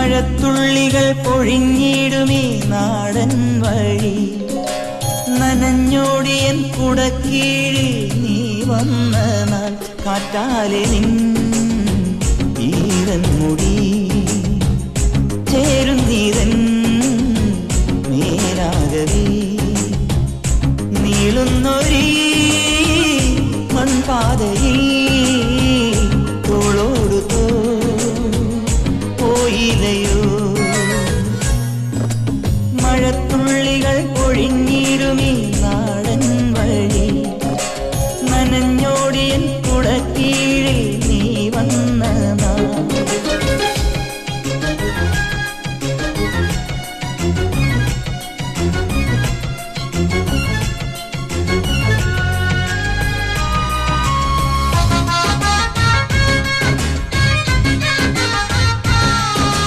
മഴത്തുള്ളികൾ പൊഴിഞ്ഞിടുമീ നാടൻ വഴി നനഞ്ഞോടിയൻ കുടക്കീഴിൽ നീ വന്ന നാൾ കാറ്റാലെ നിൻ ഈരൻ മുടി ചേരുന്നീരൻ മേലാകവേ നീളുന്നൊരീ മൺപാതയിൽ തോളോടു പോയില്ലയോ മഴത്തുള്ളികൾ പൊഴിഞ്ഞിടുമീ